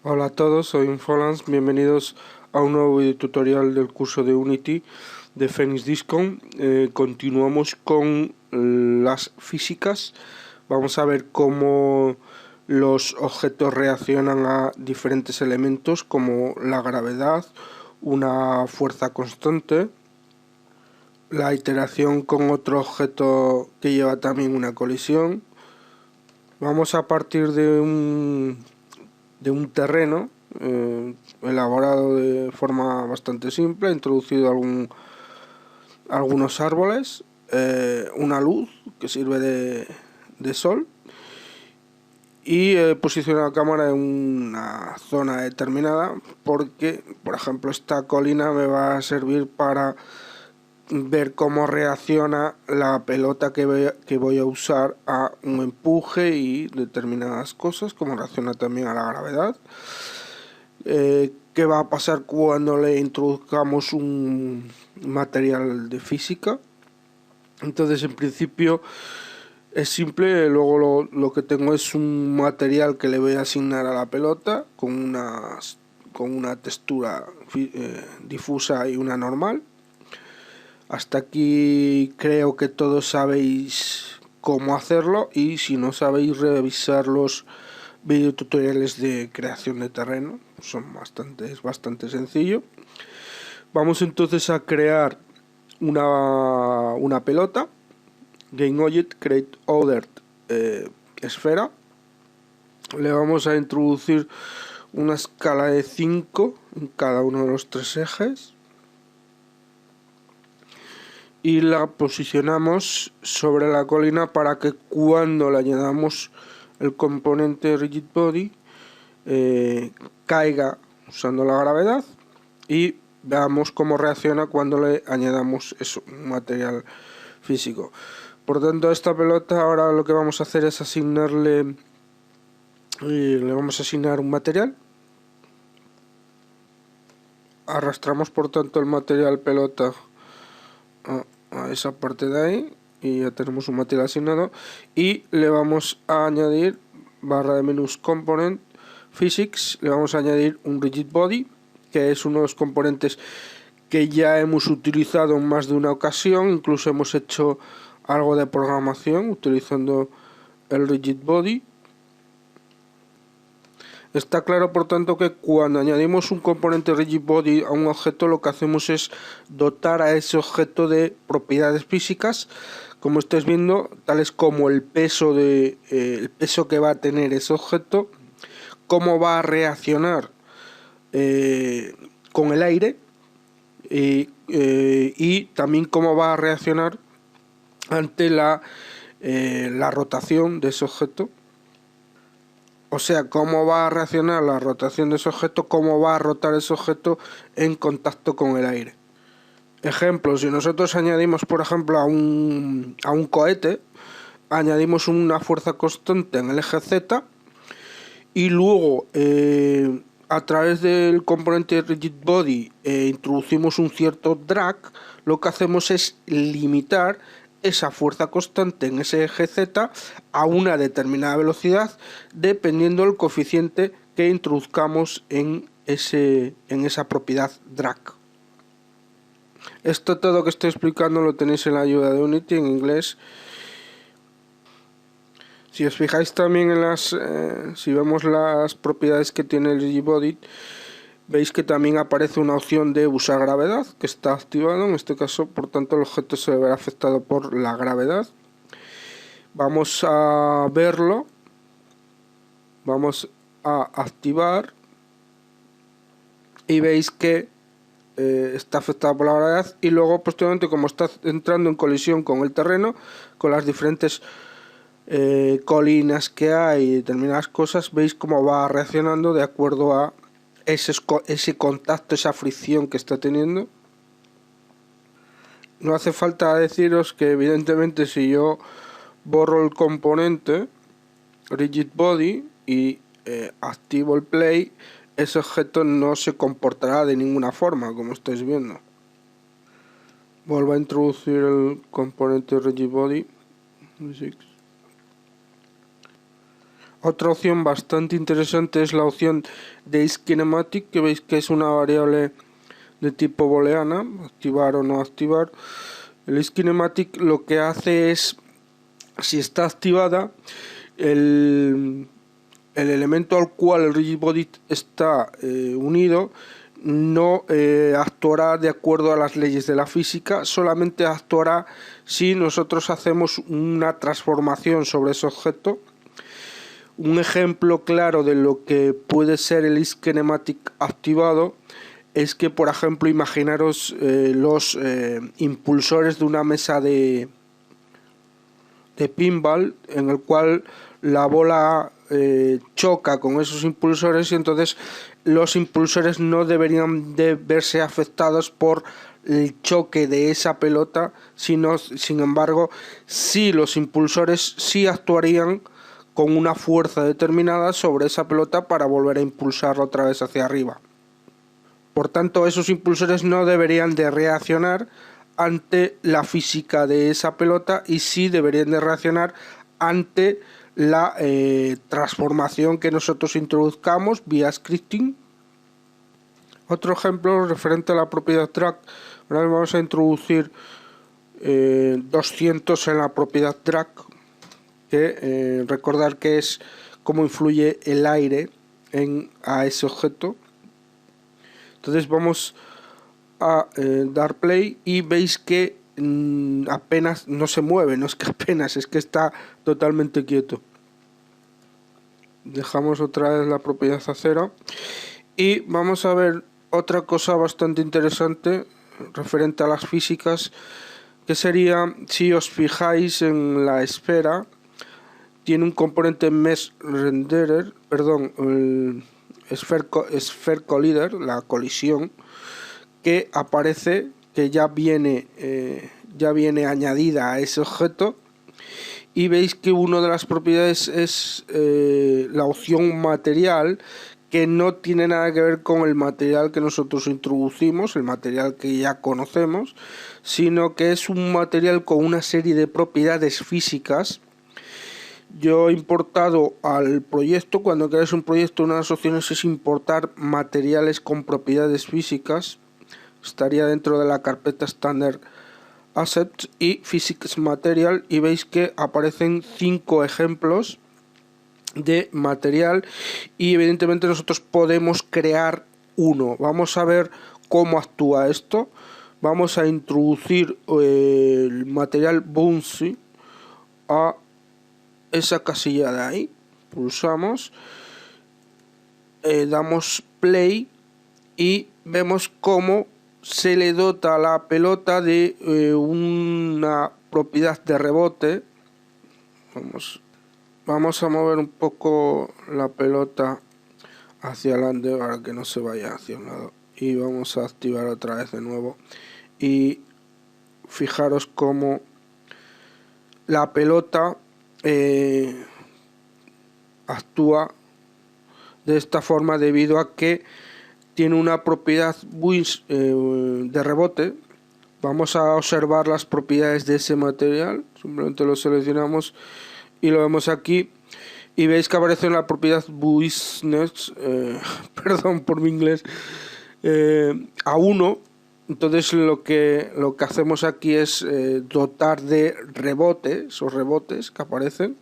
Hola a todos, soy Infolans, bienvenidos a un nuevo video tutorial del curso de Unity de Phoenix Discount. Continuamos con las físicas. Vamos a ver cómo los objetos reaccionan a diferentes elementos como la gravedad, una fuerza constante, la interacción con otro objeto que lleva también una colisión. Vamos a partir de un terreno elaborado de forma bastante simple, he introducido algunos árboles, una luz que sirve de sol y he posicionado la cámara en una zona determinada porque, por ejemplo, esta colina me va a servir para ver cómo reacciona la pelota que voy a usar a un empuje y determinadas cosas, cómo reacciona también a la gravedad. ¿Qué va a pasar cuando le introduzcamos un material de física? Entonces, en principio es simple. Luego lo que tengo es un material que le voy a asignar a la pelota con una textura difusa y una normal. Hasta aquí creo que todos sabéis cómo hacerlo, y si no sabéis, revisar los videotutoriales de creación de terreno, es bastante sencillo. Vamos entonces a crear una pelota. GameObject, create ordered esfera. Le vamos a introducir una escala de 5 en cada uno de los tres ejes y la posicionamos sobre la colina para que cuando le añadamos el componente rigid body caiga usando la gravedad, y veamos cómo reacciona cuando le añadamos un material físico. Por tanto, a esta pelota ahora lo que vamos a hacer es le vamos a asignar un material. Arrastramos por tanto el material pelota a esa parte de ahí y ya tenemos un material asignado, y le vamos a añadir barra de menús component physics, le vamos a añadir un rigid body, que es uno de los componentes que ya hemos utilizado en más de una ocasión. Incluso hemos hecho algo de programación utilizando el rigid body. Está claro, por tanto, que cuando añadimos un componente rigid body a un objeto, lo que hacemos es dotar a ese objeto de propiedades físicas, como estáis viendo, tales como el peso que va a tener ese objeto, cómo va a reaccionar con el aire, y también cómo va a reaccionar ante la rotación de ese objeto. O sea, cómo va a reaccionar la rotación de ese objeto, cómo va a rotar ese objeto en contacto con el aire. Ejemplo, si nosotros añadimos, por ejemplo, a un cohete, añadimos una fuerza constante en el eje Z, y luego a través del componente rigid body introducimos un cierto drag, lo que hacemos es limitar esa fuerza constante en ese eje Z a una determinada velocidad, dependiendo del coeficiente que introduzcamos en esa propiedad drag. Esto todo que estoy explicando lo tenéis en la ayuda de Unity en inglés. Si os fijáis también si vemos las propiedades que tiene el rigid body, veis que también aparece una opción de usar gravedad, que está activado. En este caso, por tanto, el objeto se verá afectado por la gravedad. Vamos a verlo. Vamos a activar. Y veis que está afectado por la gravedad. Y luego, posteriormente, como está entrando en colisión con el terreno, con las diferentes colinas que hay y determinadas cosas, veis cómo va reaccionando de acuerdo a ese contacto, esa fricción que está teniendo. No hace falta deciros que evidentemente si yo borro el componente rigid body y activo el play, ese objeto no se comportará de ninguna forma, como estáis viendo. Vuelvo a introducir el componente rigid body. Otra opción bastante interesante es la opción de isKinematic, que veis que es una variable de tipo booleana, activar o no activar. El isKinematic lo que hace es, si está activada, el elemento al cual el rigid body está unido no actuará de acuerdo a las leyes de la física, solamente actuará si nosotros hacemos una transformación sobre ese objeto. Un ejemplo claro de lo que puede ser el isKinematic activado es que, por ejemplo, imaginaros los impulsores de una mesa de pinball, en el cual la bola choca con esos impulsores, y entonces los impulsores no deberían de verse afectados por el choque de esa pelota, sino, sin embargo, sí, los impulsores sí actuarían con una fuerza determinada sobre esa pelota para volver a impulsarla otra vez hacia arriba. Por tanto, esos impulsores no deberían de reaccionar ante la física de esa pelota, y sí deberían de reaccionar ante la transformación que nosotros introduzcamos vía scripting. Otro ejemplo referente a la propiedad drag. Ahora vamos a introducir 200 en la propiedad drag, que recordar que es cómo influye el aire a ese objeto. Entonces vamos a dar play y veis que apenas no se mueve, no es que apenas, es que está totalmente quieto. Dejamos otra vez la propiedad a 0 y vamos a ver otra cosa bastante interesante referente a las físicas, que sería, si os fijáis en la esfera, tiene un componente mesh renderer, perdón, el sphere collider, la colisión, que aparece, que ya viene añadida a ese objeto, y veis que una de las propiedades es la opción material, que no tiene nada que ver con el material que nosotros introducimos, el material que ya conocemos, sino que es un material con una serie de propiedades físicas. Yo he importado al proyecto, cuando creas un proyecto, una de las opciones es importar materiales con propiedades físicas. Estaría dentro de la carpeta Standard Assets y Physics Material, y veis que aparecen 5 ejemplos de material, y evidentemente nosotros podemos crear uno. Vamos a ver cómo actúa esto. Vamos a introducir el material Bouncy a esa casilla de ahí, pulsamos, damos play y vemos cómo se le dota a la pelota de una propiedad de rebote. Vamos a mover un poco la pelota hacia adelante para que no se vaya hacia un lado, y vamos a activar otra vez de nuevo, y fijaros cómo la pelota actúa de esta forma debido a que tiene una propiedad de rebote. Vamos a observar las propiedades de ese material, simplemente lo seleccionamos y lo vemos aquí, y veis que aparece en la propiedad business, perdón por mi inglés, a 1. Entonces lo que hacemos aquí es dotar de rebote esos rebotes que aparecen.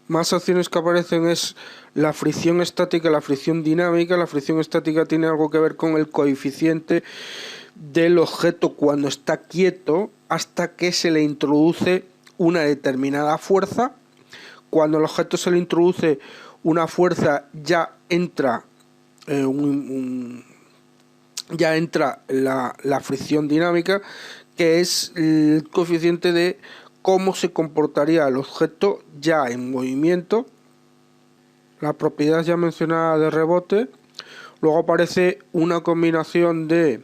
Más opciones que aparecen es la fricción estática y la fricción dinámica. La fricción estática tiene algo que ver con el coeficiente del objeto cuando está quieto hasta que se le introduce una determinada fuerza. Cuando el objeto se le introduce una fuerza, ya entra la fricción dinámica, que es el coeficiente de cómo se comportaría el objeto ya en movimiento. La propiedad ya mencionada de rebote. Luego aparece una combinación de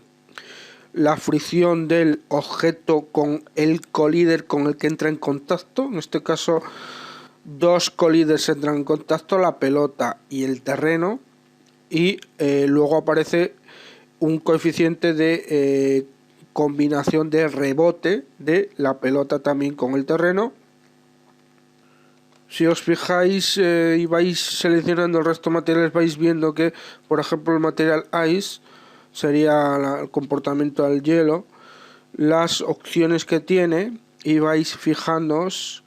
la fricción del objeto con el collider con el que entra en contacto. En este caso, 2 colliders entran en contacto, la pelota y el terreno. Y luego aparece un coeficiente de combinación de rebote de la pelota también con el terreno. Si os fijáis y vais seleccionando el resto de materiales, vais viendo que, por ejemplo, el material Ice sería el comportamiento del hielo, las opciones que tiene, y vais fijándoos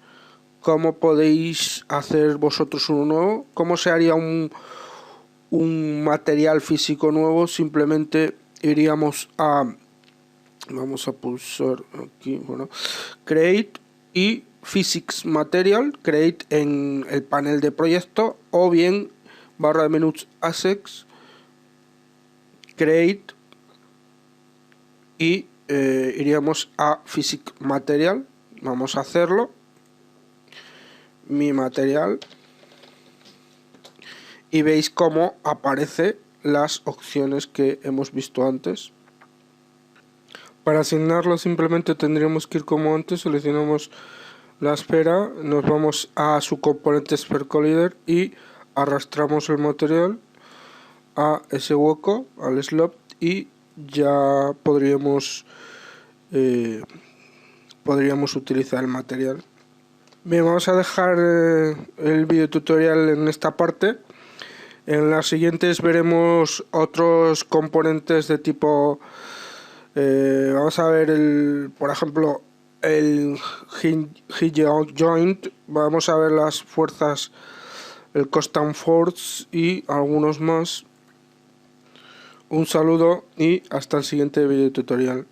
cómo podéis hacer vosotros uno nuevo, cómo se haría un material físico nuevo. Simplemente iríamos a, vamos a pulsar aquí, bueno, Create y Physics Material, Create en el panel de proyecto, o bien barra de menús Assets, Create, y iríamos a Physics Material. Vamos a hacerlo, mi material, y veis cómo aparece las opciones que hemos visto antes. Para asignarlo simplemente tendríamos que ir como antes, seleccionamos la esfera, nos vamos a su componente Sphere Collider y arrastramos el material a ese hueco, al slot, y ya podríamos utilizar el material. Bien, vamos a dejar el video tutorial en esta parte. En las siguientes veremos otros componentes de tipo, vamos a ver por ejemplo, el hinge joint, vamos a ver las fuerzas, el constant force y algunos más. Un saludo y hasta el siguiente video tutorial.